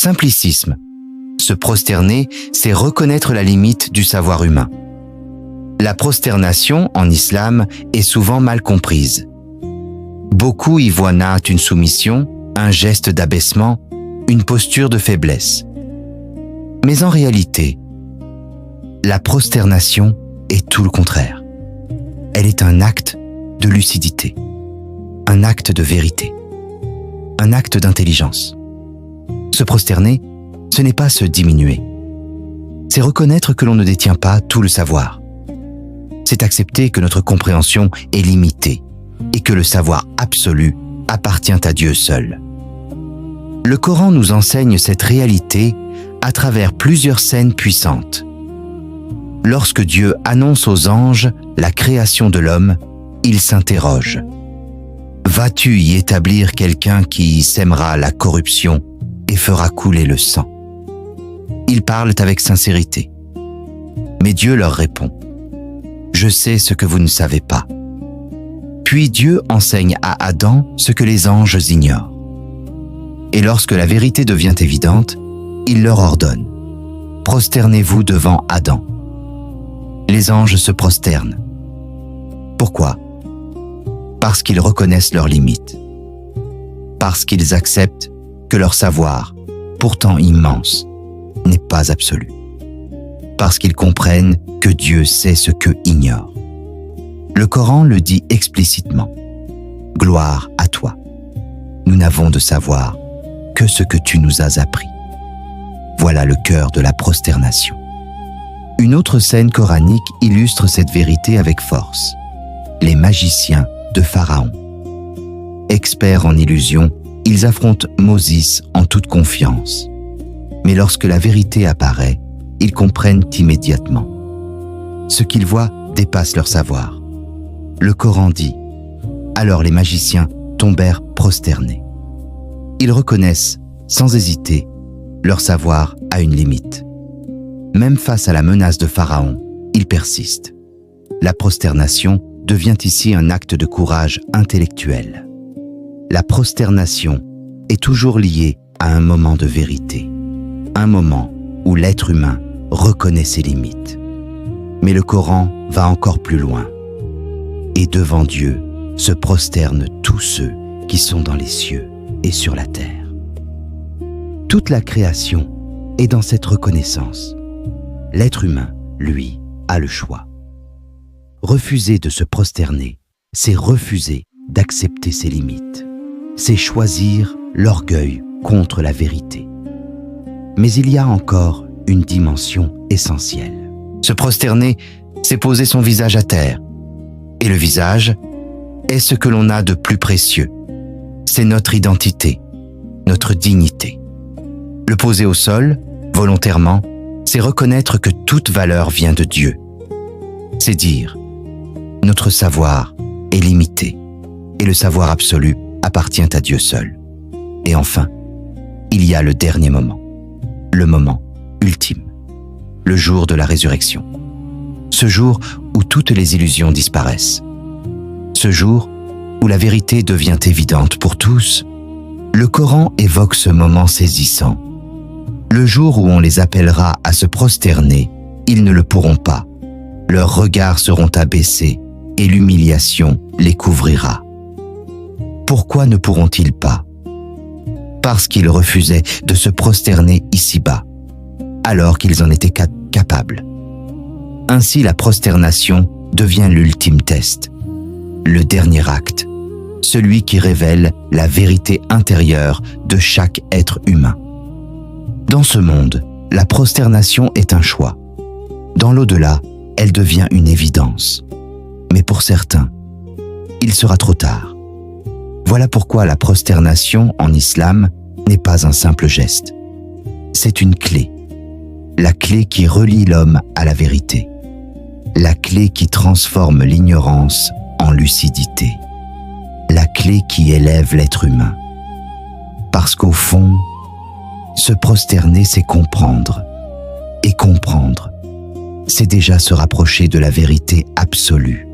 Simplicisme. Se prosterner, c'est reconnaître la limite du savoir humain. La prosternation, en islam, est souvent mal comprise. Beaucoup y voient natte une soumission, un geste d'abaissement, une posture de faiblesse. Mais en réalité, la prosternation est tout le contraire. Elle est un acte de lucidité, un acte de vérité, un acte d'intelligence. Se prosterner, ce n'est pas se diminuer. C'est reconnaître que l'on ne détient pas tout le savoir. C'est accepter que notre compréhension est limitée et que le savoir absolu appartient à Dieu seul. Le Coran nous enseigne cette réalité à travers plusieurs scènes puissantes. Lorsque Dieu annonce aux anges la création de l'homme, il s'interroge. Vas-tu y établir quelqu'un qui sèmera la corruption et fera couler le sang? Ils parlent avec sincérité. Mais Dieu leur répond. Je sais ce que vous ne savez pas. Puis Dieu enseigne à Adam ce que les anges ignorent. Et lorsque la vérité devient évidente, il leur ordonne. Prosternez-vous devant Adam. Les anges se prosternent. Pourquoi? Parce qu'ils reconnaissent leurs limites. Parce qu'ils acceptent que leur savoir, pourtant immense, n'est pas absolu. Parce qu'ils comprennent que Dieu sait ce qu'eux ignorent. Le Coran le dit explicitement. Gloire à toi. Nous n'avons de savoir que ce que tu nous as appris. Voilà le cœur de la prosternation. Une autre scène coranique illustre cette vérité avec force. Les magiciens de Pharaon. Experts en illusions, ils affrontent Moses en toute confiance. Mais lorsque la vérité apparaît, ils comprennent immédiatement. Ce qu'ils voient dépasse leur savoir. Le Coran dit « Alors les magiciens tombèrent prosternés ». Ils reconnaissent, sans hésiter, leur savoir a une limite. Même face à la menace de Pharaon, ils persistent. La prosternation devient ici un acte de courage intellectuel. La prosternation est toujours liée à un moment de vérité, un moment où l'être humain reconnaît ses limites. Mais le Coran va encore plus loin. Et devant Dieu se prosternent tous ceux qui sont dans les cieux et sur la terre. Toute la création est dans cette reconnaissance. L'être humain, lui, a le choix. Refuser de se prosterner, c'est refuser d'accepter ses limites. C'est choisir l'orgueil contre la vérité. Mais il y a encore une dimension essentielle. Se prosterner, c'est poser son visage à terre. Et le visage est ce que l'on a de plus précieux. C'est notre identité, notre dignité. Le poser au sol, volontairement, c'est reconnaître que toute valeur vient de Dieu. C'est dire, notre savoir est limité et le savoir absolu appartient à Dieu seul. Et enfin, il y a le dernier moment, le moment ultime, le jour de la résurrection. Ce jour où toutes les illusions disparaissent. Ce jour où la vérité devient évidente pour tous. Le Coran évoque ce moment saisissant. Le jour où on les appellera à se prosterner, ils ne le pourront pas. Leurs regards seront abaissés et l'humiliation les couvrira. Pourquoi ne pourront-ils pas? Parce qu'ils refusaient de se prosterner ici-bas, alors qu'ils en étaient capables. Ainsi, la prosternation devient l'ultime test, le dernier acte, celui qui révèle la vérité intérieure de chaque être humain. Dans ce monde, la prosternation est un choix. Dans l'au-delà, elle devient une évidence. Mais pour certains, il sera trop tard. Voilà pourquoi la prosternation en islam n'est pas un simple geste. C'est une clé. La clé qui relie l'homme à la vérité. La clé qui transforme l'ignorance en lucidité. La clé qui élève l'être humain. Parce qu'au fond, se prosterner, c'est comprendre. Et comprendre, c'est déjà se rapprocher de la vérité absolue.